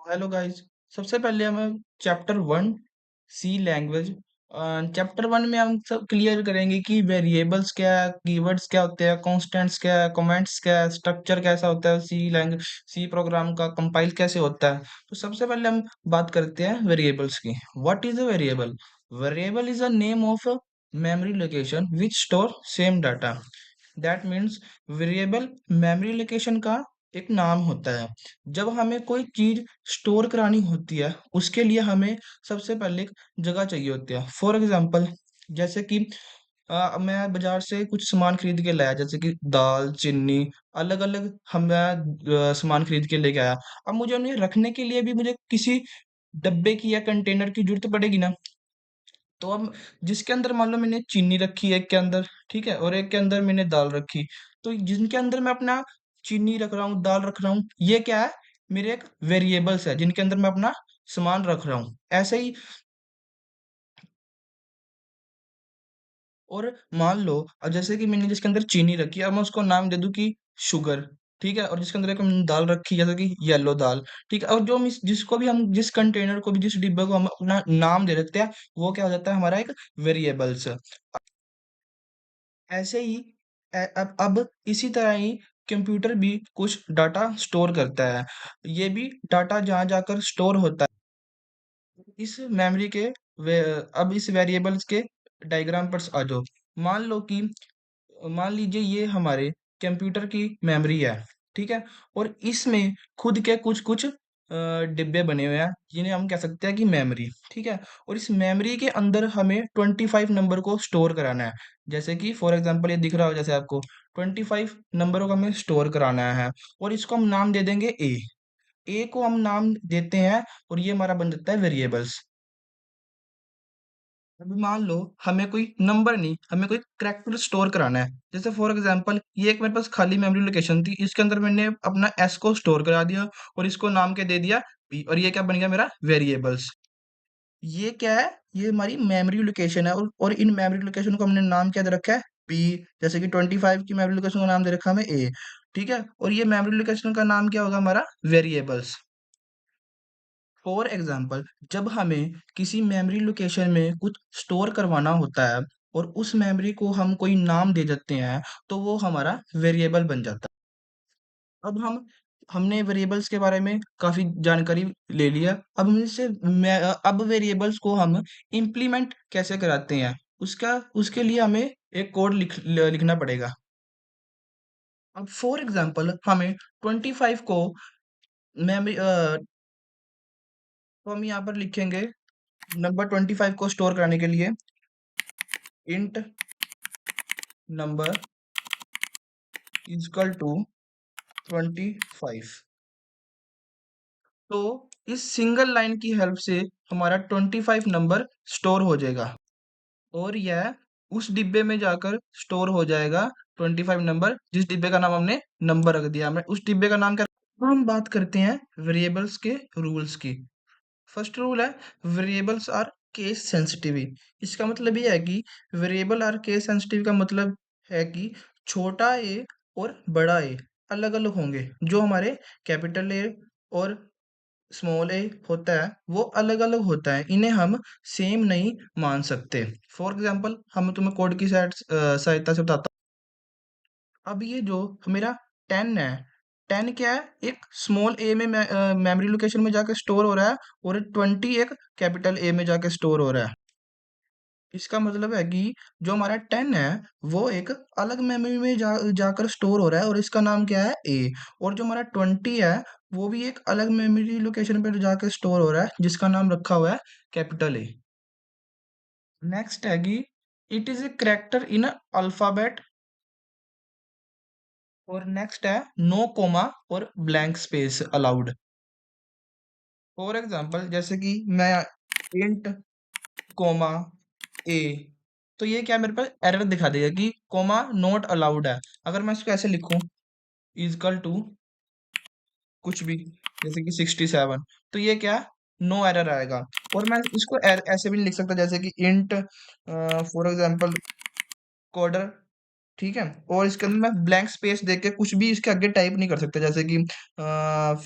Hello guys. सबसे पहले हम चैप्टर वन सी लैंग्वेज। चैप्टर वन में हम सब क्लियर करेंगे कि वेरिएबल्स क्या है, कीवर्ड्स क्या होते हैं, कॉन्स्टेंट्स क्या है, कमेंट्स क्या है, स्ट्रक्चर कैसा होता है, सी लैंग्वेज सी प्रोग्राम का कंपाइल कैसे होता है। तो सबसे पहले हम बात करते हैं वेरिएबल्स की। What is a variable? Variable is a name of a memory location which store same data. That means variable memory location का एक नाम होता है। जब हमें कोई चीज स्टोर करानी होती है उसके लिए हमें सबसे पहले एक जगह चाहिए होती है। फॉर एग्जांपल, जैसे कि मैं बाजार से कुछ सामान खरीद के लाया, जैसे कि दाल, चीनी, अलग अलग हम मैं सामान खरीद के लेके आया। अब मुझे उन्हें रखने के लिए भी मुझे किसी डब्बे की या कंटेनर की जरूरत पड़ेगी ना। तो अब जिसके अंदर मान लो मैंने चीनी रखी है एक के अंदर, ठीक है, और एक के अंदर मैंने दाल रखी। तो जिनके अंदर मैं अपना चीनी रख रहा हूँ, दाल रख रहा हूँ, ये क्या है? मेरे एक वेरिएबल्स है जिनके अंदर मैं अपना सामान रख रहा हूँ। ऐसे ही, और मान लो अब जैसे कि मैंने जिसके अंदर चीनी रखी है, अब मैं उसको नाम दे दूं कि शुगर, ठीक है, और जिसके अंदर एक हमने दाल रखी जैसे कि येलो दाल, ठीक है, और जो हम जिसको भी हम जिस कंटेनर को भी जिस डिब्बे को हम अपना नाम दे देते हैं, वो क्या हो जाता है? हमारा एक वेरिएबल्स। ऐसे ही अब इसी तरह ही कंप्यूटर भी कुछ डाटा स्टोर करता है। ये भी डाटा जहाँ जाकर स्टोर होता है इस मेमोरी के वे, अब इस वेरिएबल्स के डायग्राम पर आ जाओ। मान लो कि मान लीजिए ये हमारे कंप्यूटर की मेमोरी है, ठीक है, और इसमें खुद के कुछ कुछ डिब्बे बने हुए हैं जिन्हें हम कह सकते हैं कि मेमोरी, ठीक है। और इस मेमोरी के अंदर हमें 25 नंबर को स्टोर कराना है। जैसे कि फॉर एग्जांपल ये दिख रहा हो जैसे आपको 25 नंबरों को हमें स्टोर कराना है, और इसको हम नाम दे देंगे ए को हम नाम देते हैं, और ये हमारा बन जाता है वेरिएबल्स। अभी मान लो हमें कोई नंबर नहीं, हमें कोई कैरेक्टर स्टोर कराना है। जैसे फॉर एग्जांपल ये एक मेरे पास खाली मेमोरी लोकेशन थी, इसके अंदर मैंने अपना एस को स्टोर करा दिया और इसको नाम के दे दिया बी, और ये क्या बन गया? मेरा वेरिएबल्स। ये क्या है? ये हमारी मेमोरी लोकेशन है, और इन मेमोरी लोकेशन को हमने नाम क्या दे रखा है? बी। जैसे कि 25 की मेमोरी लोकेशन का नाम दे रखा है हमें ए, ठीक है, और ये मेमोरी लोकेशन का नाम क्या होगा? हमारा वेरिएबल्स। फॉर एग्जाम्पल, जब हमें किसी मेमोरी लोकेशन में कुछ स्टोर करवाना होता है और उस मेमोरी को हम कोई नाम दे देते हैं, तो वो हमारा वेरिएबल बन जाता है। अब हमने वेरिएबल्स के बारे में काफी जानकारी ले लिया। अब हम इससे अब वेरिएबल्स को हम इम्प्लीमेंट कैसे कराते हैं, उसका उसके लिए हमें एक कोड लिखना पड़ेगा। अब फॉर एग्जाम्पल हमें 25 को मेमोरी तो हम यहाँ पर लिखेंगे नंबर 25 को स्टोर कराने के लिए int number is equal to 25। तो इस सिंगल लाइन की हेल्प से हमारा 25 नंबर स्टोर हो जाएगा, और यह उस डिब्बे में जाकर स्टोर हो जाएगा। 25 नंबर, जिस डिब्बे का नाम हमने नंबर रख दिया, हमें उस डिब्बे का नाम क्या? अब हम बात करते हैं वेरिएबल्स के रूल्स की। फर्स्ट रूल है वेरिएबल्स आर केस सेंसिटिव। इसका मतलब ये है कि वेरिएबल आर केस सेंसिटिव का मतलब है कि छोटा ए और बड़ा ए अलग अलग होंगे। जो हमारे कैपिटल ए और स्मॉल ए होता है वो अलग अलग होता है, इन्हें हम सेम नहीं मान सकते। फॉर एग्जाम्पल हम तुम्हें कोड की सहायता से बताता हूँ। अब ये जो मेरा 10 है, 10 क्या है? एक स्मॉल ए में मेमोरी लोकेशन में जाके स्टोर हो रहा है, और 20 एक कैपिटल ए में जाके स्टोर हो रहा है। इसका मतलब है कि जो हमारा 10 है वो एक अलग मेमोरी में जाकर स्टोर हो रहा है, और इसका नाम क्या है? ए। और जो हमारा 20 है वो भी एक अलग मेमोरी लोकेशन पर जाकर स्टोर हो रहा है, जिसका नाम रखा हुआ है कैपिटल ए। नेक्स्ट है कि it is a character in alphabet. और नेक्स्ट है नो कोमा और blank space allowed. For example जैसे कि मैं इंट कोमा ए, तो ये क्या मेरे पास एरर दिखा देगा कि कोमा नॉट अलाउड है। अगर मैं इसको ऐसे लिखूं इजकल टू कुछ भी, जैसे कि 67, तो ये क्या? नो एरर आएगा। और मैं इसको ऐसे भी नहीं लिख सकता, जैसे कि इंट फॉर एग्जांपल कोडर, ठीक है, और इसके अंदर मैं ब्लैंक स्पेस देके कुछ भी इसके आगे टाइप नहीं कर सकता, जैसे कि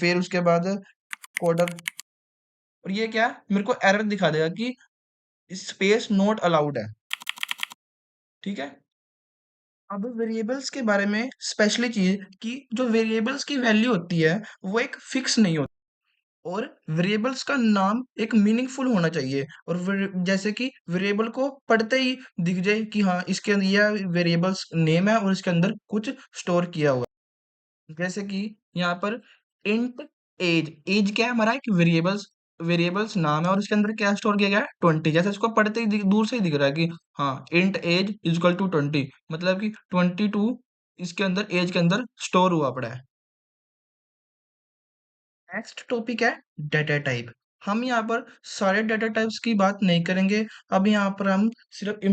फिर उसके बाद कोडर। और ये क्या है, मेरे को एरर दिखा देगा कि स्पेस नॉट अलाउड है। ठीक है। अब वेरिएबल्स के बारे में स्पेशली चीज कि जो वेरिएबल्स की वैल्यू होती है वो एक फिक्स नहीं होती, और वेरिएबल्स का नाम एक मीनिंगफुल होना चाहिए। और जैसे कि वेरिएबल को पढ़ते ही दिख जाए कि हाँ इसके अंदर यह वेरिएबल्स नेम है और इसके अंदर कुछ स्टोर किया हुआ है। जैसे कि यहाँ पर इंट एज, एज क्या है हमारा एक वेरिएबल्स वेरिएबल्स नाम है, और इसके अंदर क्या स्टोर किया गया है 20। जैसे इसको पढ़ते ही दूर से ही दिख रहा है कि हाँ इंट एज इक्वल टू 20, मतलब कि 22 इसके अंदर एज के अंदर स्टोर हुआ पड़ा है। नेक्स्ट टॉपिक है डेटा टाइप। हम यहाँ पर सारे डेटा टाइप्स की बात नहीं करेंगे। अब यहाँ पर हम सिर्फ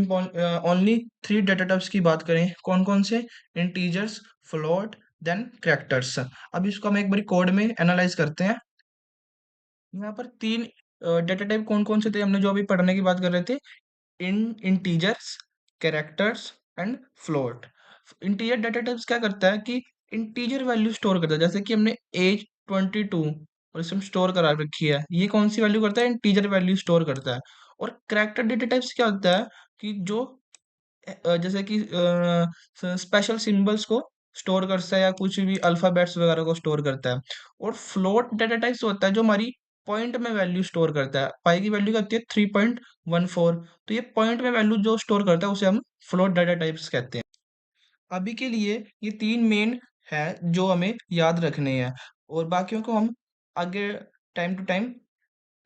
ओनली 3 डेटा टाइप्स की बात करें। कौन कौन से? Integers, float, then characters. अब इसको हम एक बार कोड में एनालाइज करते हैं। यहाँ पर 3 डेटा टाइप कौन कौन से थे हमने जो अभी पढ़ने की बात कर रहे थे? Integers, characters and float. Integer data types क्या करता है कि इंटीजर वैल्यू स्टोर करता है। जैसे कि हमने एज 22 और इसमें स्टोर करा रखी है, ये कौन सी वैल्यू करता है? इंटीजर वैल्यू स्टोर करता है। और कैरेक्टर डेटा टाइप्स क्या होता है कि जो जैसे कि स्पेशल सिंबल्स को स्टोर करता है या कुछ भी अल्फाबेट्स वगैरह को स्टोर करता है। और फ्लोट डेटा टाइप्स होता है जो हमारी पॉइंट में वैल्यू स्टोर करता है। पाई की वैल्यू क्या होती है? 3.14। तो ये पॉइंट में वैल्यू जो स्टोर करता है उसे हम फ्लोट डाटा टाइप्स कहते हैं। अभी के लिए ये 3 मेन है जो हमें याद रखने हैं, और बाकियों को हम आगे टाइम टू टाइम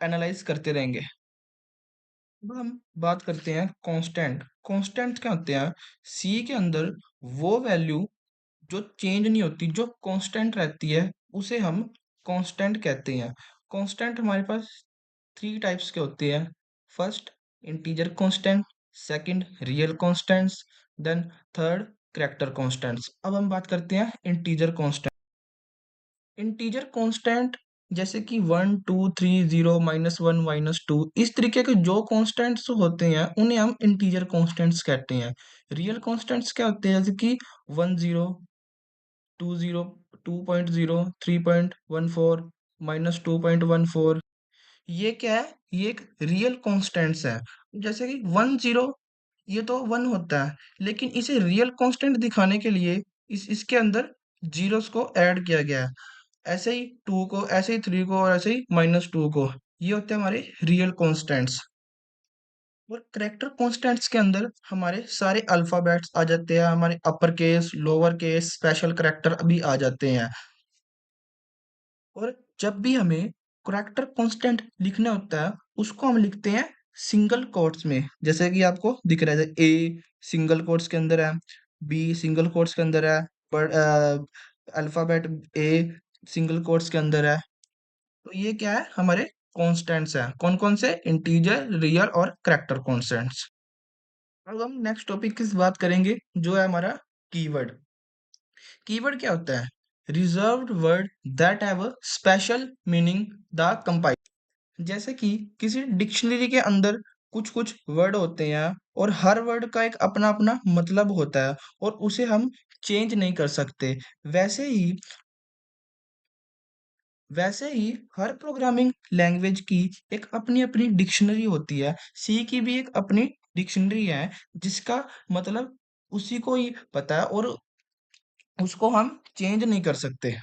एनालाइज करते रहेंगे। अब हम बात करते हैं कांस्टेंट। कांस्टेंट क्या होते हैं? सी के अंदर वो वैल्यू जो चेंज नहीं होती, जो कांस्टेंट रहती है, उसे हम कांस्टेंट कहते हैं। कांस्टेंट हमारे पास 3 टाइप्स के होते हैं। First integer constant, second real constants, then third character constants. अब हम बात करते हैं इंटीजर कांस्टेंट। इंटीजर कांस्टेंट जैसे कि 1 2 3 0 -1 -2, इस तरीके के जो कांस्टेंट्स होते हैं उन्हें हम इंटीजर कांस्टेंट्स कहते हैं। रियल कांस्टेंट्स क्या होते हैं? जैसे कि 10 20 2.0 3.14 -2.14। ये क्या है? ये एक रियल कांस्टेंट्स है। जैसे कि 10 ये तो 1 होता है, लेकिन इसे रियल कांस्टेंट दिखाने के लिए इसके अंदर जीरोस को ऐड किया गया है। ऐसे ही 2 को, ऐसे ही 3 को, और ऐसे ही -2 को। ये होते हैं हमारे रियल कांस्टेंट्स। और करेक्टर कांस्टेंट्स के अंदर हमारे सारे अल्फाबेट्स आ जाते हैं, हमारे upper case, lower case, special character भी आ जाते हैं। और जब भी हमें करेक्टर कांस्टेंट लिखना होता है उसको हम लिखते हैं सिंगल कोट्स में। जैसे कि आपको दिख रहा है ए सिंगल कोट्स के अंदर है, बी सिंगल कोट्स के अंदर है, पर अल्फाबेट ए सिंगल कोट्स के अंदर है। तो ये क्या है? हमारे कॉन्स्टेंट्स हैं। कौन कौन से? इंटीजर, रियल और करेक्टर कॉन्स्टेंट्स। अब हम नेक्स्ट टॉपिक की बात करेंगे जो है हमारा कीवर्ड। कीवर्ड क्या होता है? Reserved word that have a special meaning the compiler. जैसे कि किसी डिक्शनरी के अंदर कुछ कुछ वर्ड होते हैं, और हर वर्ड का एक अपना अपना मतलब होता है, और उसे हम चेंज नहीं कर सकते। वैसे ही वैसे ही हर प्रोग्रामिंग लैंग्वेज की एक अपनी अपनी डिक्शनरी होती है। सी की भी एक अपनी डिक्शनरी है जिसका मतलब उसी को ही पता है, और उसको हम चेंज नहीं कर सकते।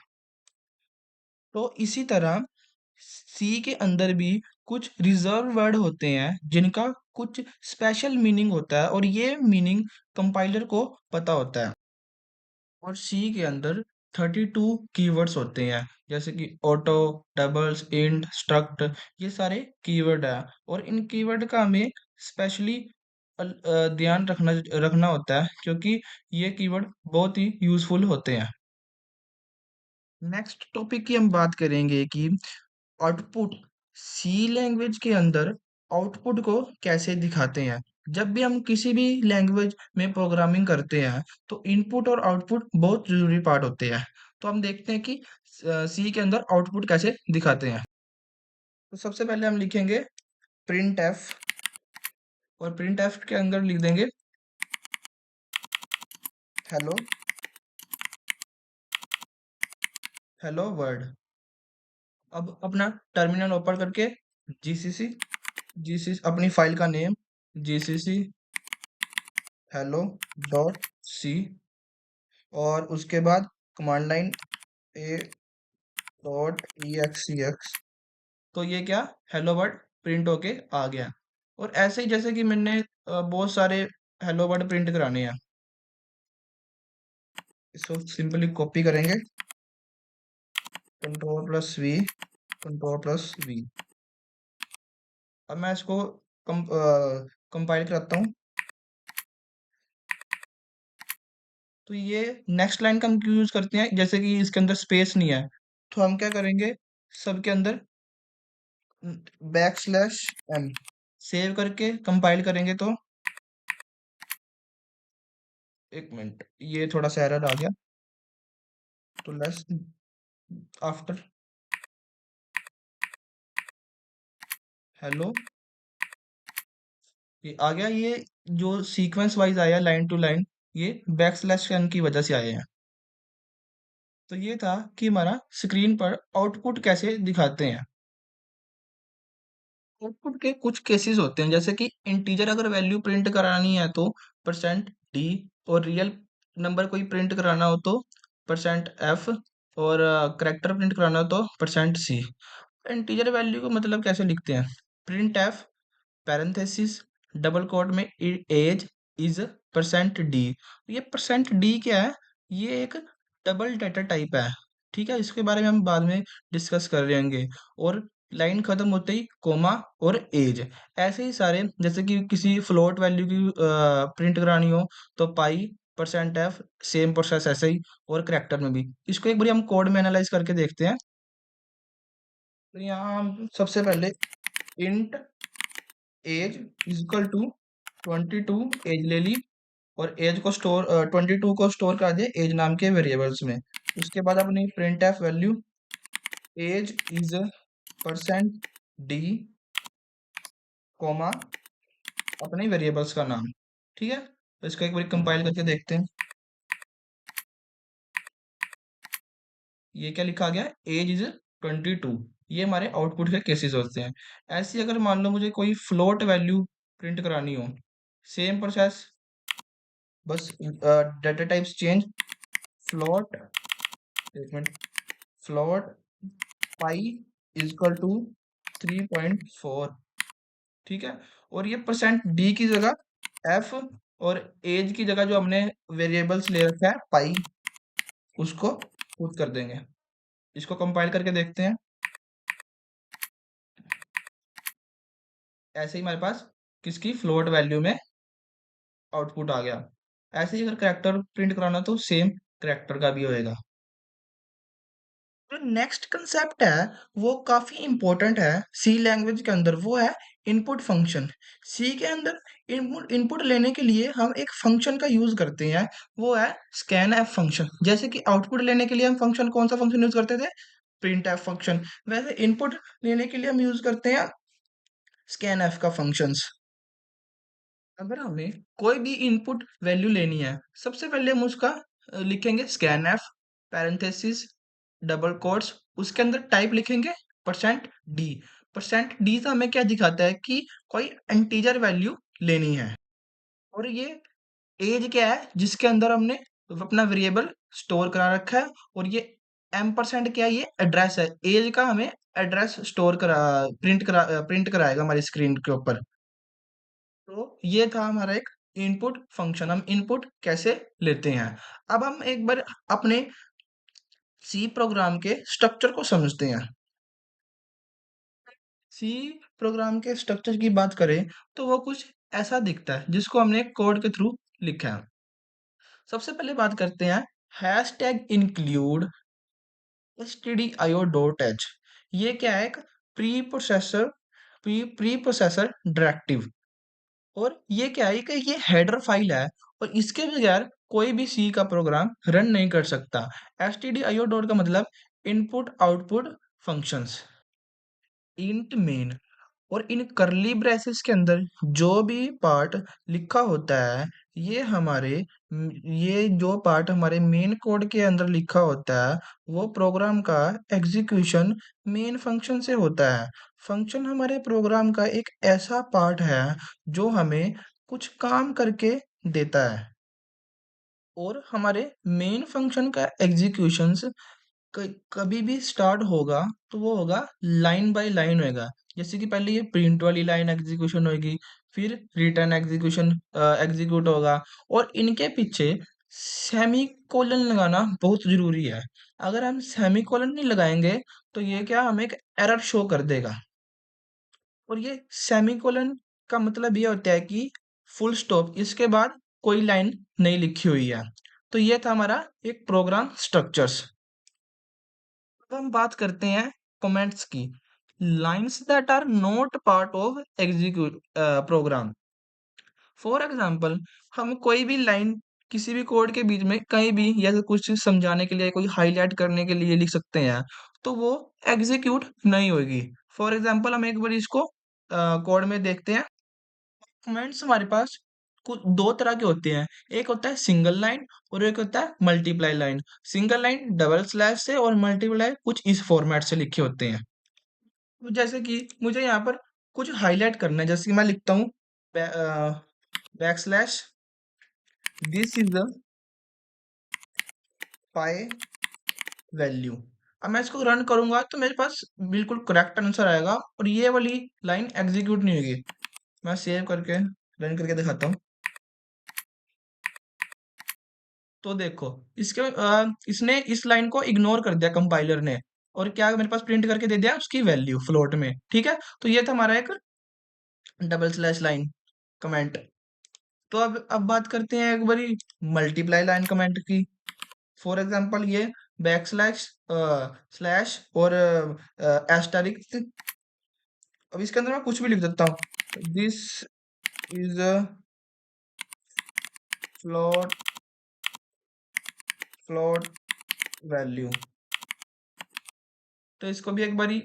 तो इसी तरह सी के अंदर भी कुछ रिजर्व वर्ड होते हैं जिनका कुछ स्पेशल मीनिंग होता है, और ये मीनिंग कंपाइलर को पता होता है। और सी के अंदर 32 कीवर्ड्स होते हैं, जैसे कि ऑटो, डबल्स, इंट, स्ट्रक्ट। ये सारे कीवर्ड है, और इन कीवर्ड का हमें स्पेशली ध्यान रखना रखना होता है, क्योंकि ये कीवर्ड बहुत ही यूजफुल होते हैं। नेक्स्ट टॉपिक की हम बात करेंगे कि आउटपुट। सी लैंग्वेज के अंदर आउटपुट को कैसे दिखाते हैं? जब भी हम किसी भी लैंग्वेज में प्रोग्रामिंग करते हैं तो इनपुट और आउटपुट बहुत जरूरी पार्ट होते हैं। तो हम देखते हैं कि सी के अंदर आउटपुट कैसे दिखाते हैं। तो सबसे पहले हम लिखेंगे प्रिंट एफ, और प्रिंट एफ के अंदर लिख देंगे हेलो, हेलो वर्ल्ड। अब अपना टर्मिनल ओपन करके जीसीसी जीसीसी अपनी फाइल का name GCC hello dot C, और उसके बाद command line A dot E X C X. तो ये क्या, हेलो वर्ड प्रिंट होके आ गया। और ऐसे ही जैसे कि मैंने बहुत सारे हेलो वर्ड प्रिंट कराने हैं, इसको सिंपली कॉपी करेंगे, कंट्रोल+V, कंट्रोल+V। अब मैं इसको कंपाइल कराता हूँ। तो ये नेक्स्ट लाइन का हम क्यों यूज करते हैं, जैसे कि इसके अंदर स्पेस नहीं है, तो हम क्या करेंगे, सबके अंदर \m सेव करके कंपाइल करेंगे। तो एक मिनट, ये थोड़ा सा एरर आ गया। तो लेट्स आफ्टर हेलो, ये आ गया। ये जो सीक्वेंस वाइज आया लाइन टू लाइन, ये \n की वजह से आए हैं। तो ये था कि हमारा स्क्रीन पर आउटपुट कैसे दिखाते हैं। आउटपुट के कुछ केसेस होते हैं, जैसे कि इंटीजर अगर वैल्यू प्रिंट करानी है तो %d, और रियल नंबर कोई प्रिंट कराना हो तो %f, और करेक्टर प्रिंट कराना हो तो %c। इंटीजर वैल्यू को मतलब कैसे लिखते हैं, print F parenthesis double quote में एज इज %d। ये %d क्या है, ये एक डबल डेटा टाइप है। ठीक है, इसके बारे में हम बाद में डिस्कस कर रहेंगे। और लाइन खत्म होते ही कोमा और एज, ऐसे ही सारे, जैसे कि किसी फ्लोट वैल्यू की प्रिंट करानी हो तो पाई %f, सेम प्रोसेस ऐसे ही। और करेक्टर में भी, इसको एक बार हम कोड में एनालाइज करके देखते हैं। तो यहाँ हम सबसे पहले int as equal to 22 as ले ली, और एज को स्टोर 22 को स्टोर कर दिया एज नाम के वेरिएबल्स में। उसके बाद अपनी print F value as is %d, comma अपने वेरिएबल्स का नाम। ठीक है, तो इसको एक बार कंपाइल करके देखते हैं। ये क्या लिखा गया, एज इज 22। ये हमारे आउटपुट के केसेस होते हैं। ऐसे ही अगर मान लो मुझे कोई फ्लोट वैल्यू प्रिंट करानी हो, सेम प्रोसेस, बस डाटा टाइप्स चेंज। फ्लोट, एक minute, float pi equal to 3.4। ठीक है, और ये %d की जगह f, और एज की जगह जो हमने वेरिएबल्स ले रखा है पाई, उसको पुट कर देंगे। इसको कंपाइल करके देखते हैं। ऐसे ही हमारे पास किसकी फ्लोट वैल्यू में आउटपुट आ गया। ऐसे ही अगर करेक्टर प्रिंट कराना तो सेम करेक्टर का भी होएगा। जो नेक्स्ट कंसेप्ट है वो काफी इंपॉर्टेंट है सी लैंग्वेज के अंदर, वो है इनपुट फंक्शन। सी के अंदर इनपुट इनपुट लेने के लिए हम एक फंक्शन का यूज करते हैं, वो है स्कैन एफ फंक्शन। जैसे कि आउटपुट लेने के लिए हम फंक्शन, कौन सा फंक्शन यूज करते थे, प्रिंट एफ फंक्शन, वैसे इनपुट लेने के लिए हम यूज करते हैं स्कैन एफ का फंक्शंस। अगर हमें कोई भी इनपुट वैल्यू लेनी है, सबसे पहले हम उसका लिखेंगे scan F parenthesis double quotes, उसके अंदर टाइप लिखेंगे %d। %d से हमें क्या दिखाता है कि कोई इंटीजर वैल्यू लेनी है। और ये एज क्या है, जिसके अंदर हमने अपना वेरिएबल स्टोर करा रखा है। और ये %, क्या है, ये एड्रेस है, एज का हमें एड्रेस स्टोर करा प्रिंट कराएगा हमारी स्क्रीन के ऊपर। तो ये था हमारा एक इनपुट फंक्शन, हम इनपुट कैसे लेते हैं। अब हम एक बार अपने सी प्रोग्राम के स्ट्रक्चर को समझते हैं। सी प्रोग्राम के स्ट्रक्चर की बात करें तो वो कुछ ऐसा दिखता है, जिसको हमने कोड के थ्रू लिखा है। सबसे पहले बात करते हैं हैश टैग इंक्लूड stdio.h। ये क्या है, एक pre processor pre processor directive. और ये क्या है कि ये हेडर फाइल है, और इसके बगैर कोई भी सी का प्रोग्राम रन नहीं कर सकता। stdio डॉट का मतलब input output functions. Int main, और इन कर्ली ब्रेसेस के अंदर जो भी पार्ट लिखा होता है, ये हमारे ये जो पार्ट हमारे मेन कोड के अंदर लिखा होता है, वो प्रोग्राम का एग्जीक्यूशन मेन फंक्शन से होता है। फंक्शन हमारे प्रोग्राम का एक ऐसा पार्ट है जो हमें कुछ काम करके देता है, और हमारे मेन फंक्शन का एग्जीक्यूशंस कभी भी स्टार्ट होगा तो वो होगा लाइन बाय लाइन होएगा। जैसे कि पहले ये प्रिंट वाली लाइन एग्जीक्यूशन होगी, फिर रिटर्न एग्जीक्यूशन एग्जीक्यूट होगा, और इनके पीछे सेमी कोलन लगाना बहुत जरूरी है। अगर हम सेमी कोलन नहीं लगाएंगे तो ये क्या हमें एक एरर शो कर देगा। और ये सेमीकोलन का मतलब ये होता है कि फुल स्टॉप, इसके बाद कोई लाइन नहीं लिखी हुई है। तो ये था हमारा एक प्रोग्राम स्ट्रक्चर्स। अब हम बात करते हैं कमेंट्स की। Lines that are not part of execute program. For example, हम कोई भी लाइन किसी भी कोड के बीच में कहीं भी या तो कुछ समझाने के लिए, कोई हाईलाइट करने के लिए लिख सकते हैं, तो वो एग्जीक्यूट नहीं होगी। फॉर एग्जाम्पल, हम एक बार इसको कोड में देखते हैं। कमेंट्स हमारे पास कुछ दो तरह के होते हैं। एक होता है सिंगल लाइन और एक होता है multiply line. Single line double slash से और मल्टीप्लाई कुछ इस फॉर्मेट से लिखे होते हैं। तो जैसे कि मुझे यहाँ पर कुछ हाईलाइट करना है, जैसे कि मैं लिखता हूँ back slash this is the pi value. अब मैं इसको रन करूंगा तो मेरे पास बिल्कुल करेक्ट आंसर आएगा और ये वाली लाइन एग्जीक्यूट नहीं होगी। मैं सेव करके रन करके दिखाता हूँ। तो देखो, इसने इस लाइन को इग्नोर कर दिया कंपाइलर ने, और क्या मेरे पास प्रिंट करके दे दिया उसकी वैल्यू फ्लोट में। ठीक है, तो ये था हमारा एक डबल स्लैश लाइन कमेंट। तो अब बात करते हैं एक बारी मल्टीप्लाई लाइन कमेंट की। फॉर एग्जांपल, ये बैक स्लैश स्लैश और एस्टेरिस्क। अब इसके अंदर मैं कुछ भी लिख देता हूँ, this is a float float value. तो इसको भी एक बारी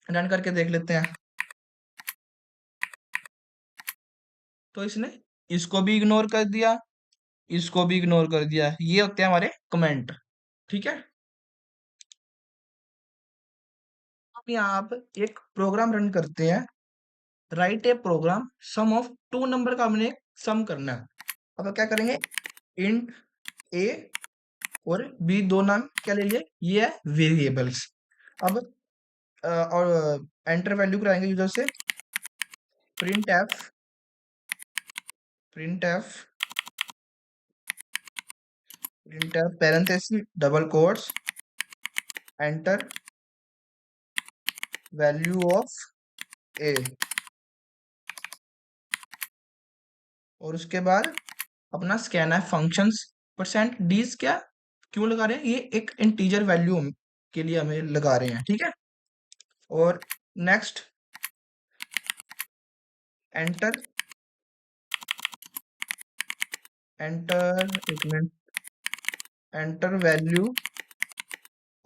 रन करके देख लेते हैं। तो इसने इसको भी इग्नोर कर दिया, इसको भी इग्नोर कर दिया। ये होते हैं हमारे कमेंट। ठीक है, अब यहाँ पर एक प्रोग्राम रन करते हैं। Write a program sum of two number का हमने सम करना है। अब क्या करेंगे, इंट ए और बी दो नाम क्या ले लिए, ये है वेरिएबल्स। अब और एंटर वैल्यू कराएंगे यूजर से, print F print F print F parenthesis double quotes enter value of A. और उसके बाद अपना स्कैन है फंक्शंस परसेंट डीज क्या क्यों लगा रहे हैं, ये एक इंटीजर वैल्यू के लिए हमें लगा रहे हैं। ठीक है, और नेक्स्ट एंटर एंटर एक minute enter value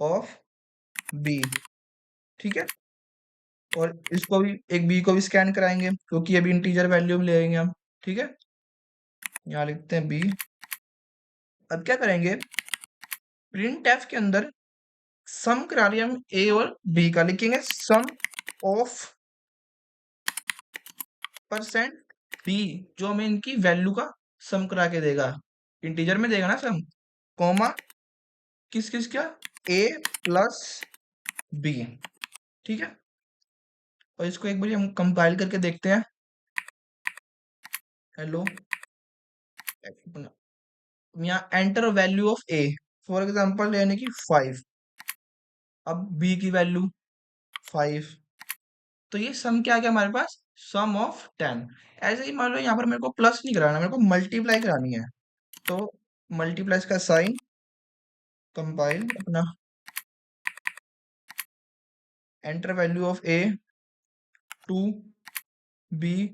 of B. ठीक है, और इसको भी एक बी को भी स्कैन कराएंगे क्योंकि ये भी इंटीजर वैल्यू में ले आएंगे हम। ठीक है, यहाँ लिखते हैं बी। अब क्या करेंगे, प्रिंट एफ के अंदर सम करा लिया हम ए और बी का, लिखेंगे सम ऑफ परसेंट बी, जो हमें इनकी वैल्यू का सम करा के देगा। इंटीजर में देगा ना सम, कॉमा किस किस का, ए प्लस बी। ठीक है, और इसको एक बार हम कंपाइल करके देखते हैं। हेलो, यहाँ enter value of A, for example यानी कि 5। अब बी की वैल्यू 5, तो ये सम क्या आ गया हमारे पास, सम ऑफ 10। ऐसे ही मान लो यहाँ पर मेरे को प्लस नहीं कराना, मेरे को मल्टीप्लाई करानी है। तो मल्टीप्लाई का साइन, कंपाइल अपना, enter value of A 2, B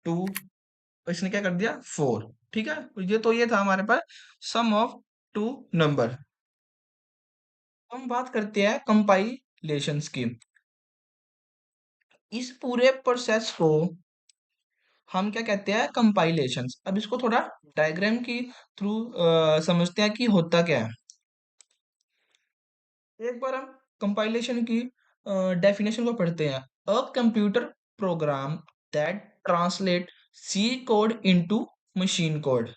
2, इसने क्या कर दिया 4। ठीक है, तो ये था हमारे पास सम ऑफ टू नंबर। हम बात करते हैं कंपाइलेशंस की। इस पूरे प्रोसेस को हम क्या कहते हैं, कंपाइलेशन। अब इसको थोड़ा डायग्राम की थ्रू समझते हैं कि होता क्या है। एक बार हम कंपाइलेशन की डेफिनेशन को पढ़ते हैं। A computer program that translate C code into machine code.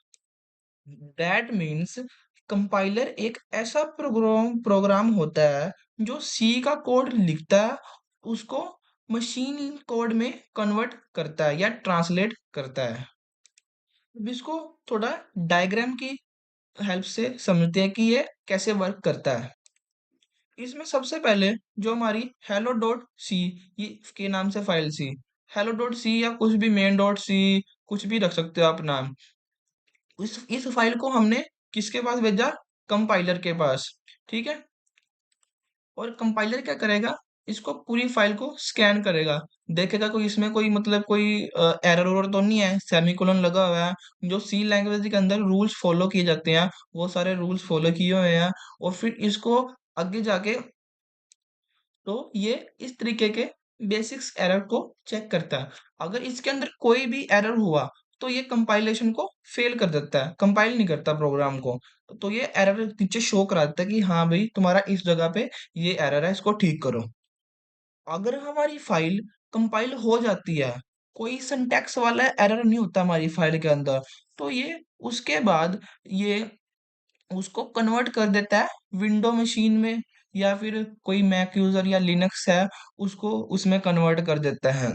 That means compiler एक ऐसा प्रोग्राम होता है जो सी का कोड लिखता है, उसको मशीन कोड में कन्वर्ट करता है या ट्रांसलेट करता है। अब इसको थोड़ा डायग्राम की हेल्प से समझते हैं कि ये कैसे वर्क करता है। इसमें सबसे पहले जो हमारी hello डॉट सी, ये के नाम से file C, hello dot C या कुछ भी मेन डॉट सी, कुछ भी रख सकते हो आप नाम। इस फाइल को हमने किसके पास भेजा, कंपाइलर के पास, ठीक है। और कंपाइलर क्या करेगा, इसको पूरी फाइल को स्कैन करेगा, देखेगा कोई इसमें कोई मतलब कोई एरर वरर तो नहीं है, सेमीकोलन लगा हुआ है, जो सी लैंग्वेज के अंदर रूल्स फॉलो किए जाते हैं वो सारे रूल्स फॉलो किए हुए हैं। और फिर इसको आगे जाके तो ये इस तरीके के बेसिक्स एरर को चेक करता है। अगर इसके अंदर कोई भी एरर हुआ तो ये कंपाइलेशन को फेल कर देता है, कंपाइल नहीं करता प्रोग्राम को। तो ये एरर नीचे शो करा देता है कि हाँ भाई तुम्हारा इस जगह पे ये एरर है, इसको ठीक करो। अगर हमारी फाइल कंपाइल हो जाती है, कोई सिंटैक्स वाला एरर नहीं होता हमारी फाइल के अंदर, तो ये उसके बाद ये उसको कन्वर्ट कर देता है विंडो मशीन में, या फिर कोई मैक यूजर या लिनक्स है उसको उसमें कन्वर्ट कर देता है।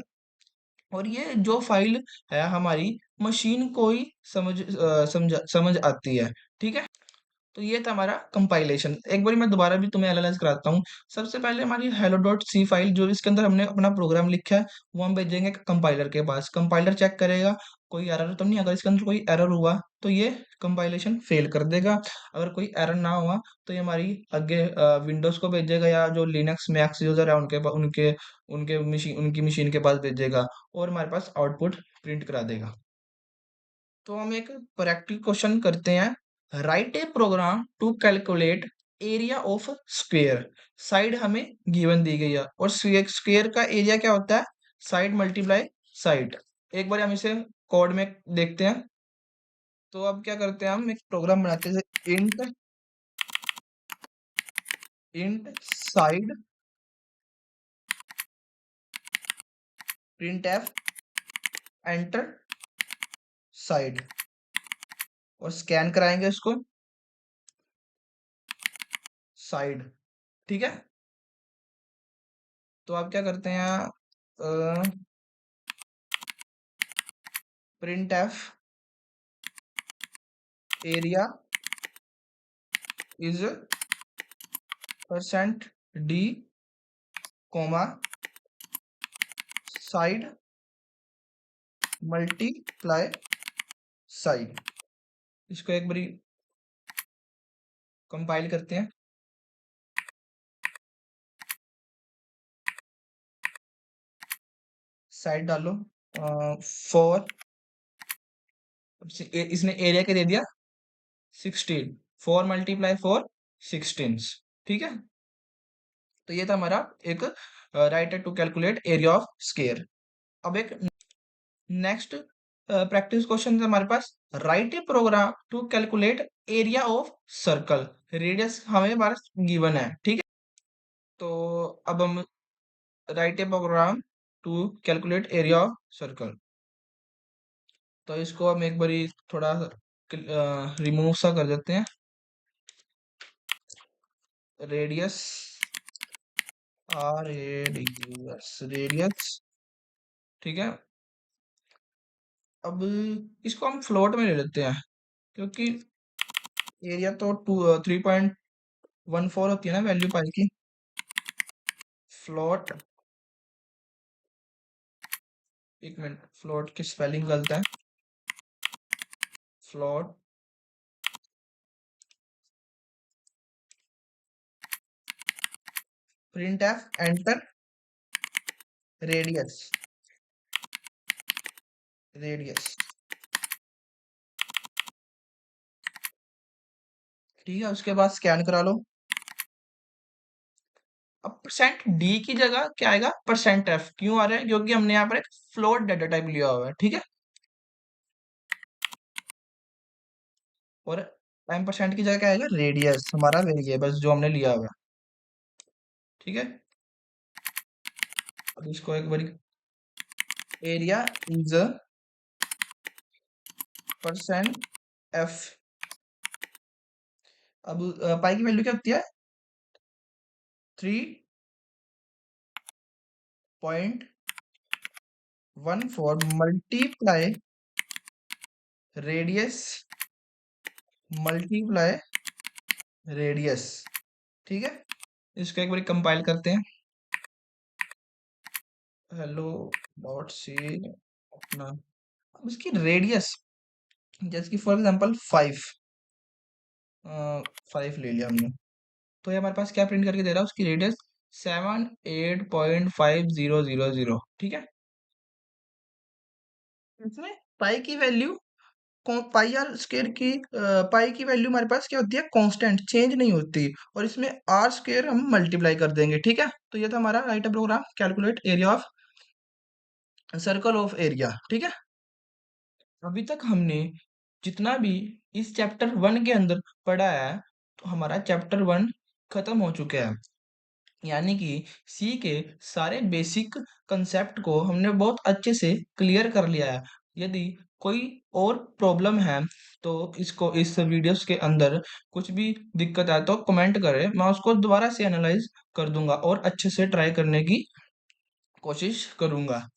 और ये जो फाइल है हमारी मशीन को ही समझ आती है, ठीक है। तो ये था हमारा कंपाइलेशन। एक बार मैं दोबारा भी तुम्हें एनालाइज कराता हूँ। सबसे पहले हमारी hello डॉट सी फाइल, जो इसके अंदर हमने अपना प्रोग्राम लिखा है, वो हम भेजेंगे कंपाइलर के पास। कंपाइलर चेक करेगा कोई एरर तो नहीं, अगर इसके अंदर कोई एरर हुआ तो ये कंपाइलेशन फेल कर देगा। अगर कोई एरर ना हुआ तो ये हमारी आगे विंडोज को भेजेगा, या जो लिनक्स मैक्स यूजर है उनके उनके मशीन उनकी मशीन के पास भेजेगा, और हमारे पास आउटपुट प्रिंट करा देगा। तो हम एक प्रैक्टिकल क्वेश्चन करते हैं। Write a program to calculate area of square. Side हमें गिवन दी गई है, और स्क्वेयर का एरिया क्या होता है, साइड मल्टीप्लाई साइड। एक बार हम इसे कोड में देखते हैं। तो अब क्या करते हैं, हम एक प्रोग्राम बनाते हैं, int int side print F enter side, और स्कैन कराएंगे इसको साइड, ठीक है। तो आप क्या करते हैं, print F area is percent D coma side multiply side. इसको एक बारी कंपाइल करते हैं। साइड डालो, फोर, इसने एरिया क्या दे दिया, 16, 4 × 4 16, ठीक है। तो ये था हमारा एक write to calculate area of square. अब एक नेक्स्ट प्रैक्टिस क्वेश्चन है हमारे पास। Write a program to calculate area of circle. Radius हमें हमारा गिवन है, ठीक है। तो अब हम write a program to calculate area of circle. तो इसको हम एक बारी थोड़ा रिमूव सा कर देते हैं, रेडियस रेडियस, ठीक है। अब इसको हम फ्लोट में ले लेते हैं, क्योंकि एरिया तो 3.14 होती है ना वैल्यू पाई की। फ्लोट, एक मिनट, फ्लोट की स्पेलिंग गलत है। Float print F enter radius radius, ठीक है। उसके बाद स्कैन करा लो। अब परसेंट डी की जगह क्या आएगा, परसेंट एफ। क्यों आ रहा है? क्योंकि हमने यहाँ पर एक फ्लोट डाटा टाइप लिया हुआ है, ठीक है। और टाइम परसेंट की जगह क्या आएगा, रेडियस, हमारा वेरिएबल जो हमने लिया हुआ है, ठीक है। अब इसको एक बार, एरिया इज परसेंट एफ। अब पाई की वैल्यू क्या होती है, 3.14 मल्टीप्लाई रेडियस मल्टीप्लाई रेडियस, ठीक है। इसको एक बार कंपाइल करते हैं। हेलो डॉट सी अपना, अब इसकी रेडियस, जैसे कि फॉर एग्जांपल 5 ले लिया हमने, तो ये हमारे पास क्या प्रिंट करके दे रहा है, उसकी रेडियस 78.5000, ठीक है। इसमें पाई की वैल्यू, पाई आर स्क्वायर की, पाई की वैल्यू हमारे पास क्या होती है, कांस्टेंट, चेंज नहीं होती। और इसमें आर स्क्वायर हम मल्टीप्लाई कर देंगे, ठीक है। तो ये था हमारा write program, calculate area of circle of area, ठीक है। अभी तक हमने जितना भी इस चैप्टर 1 के अंदर पढ़ा है, तो हमारा चैप्टर 1 खत्म हो चुका है। यानी कि सी के सारे बेसिक कंसेप्ट को हमने बहुत अच्छे से क्लियर कर लिया है। यदि कोई और प्रॉब्लम है तो इसको, इस वीडियोस के अंदर कुछ भी दिक्कत आए तो कमेंट करें, मैं उसको दोबारा से एनालाइज कर दूंगा और अच्छे से ट्राई करने की कोशिश करूंगा।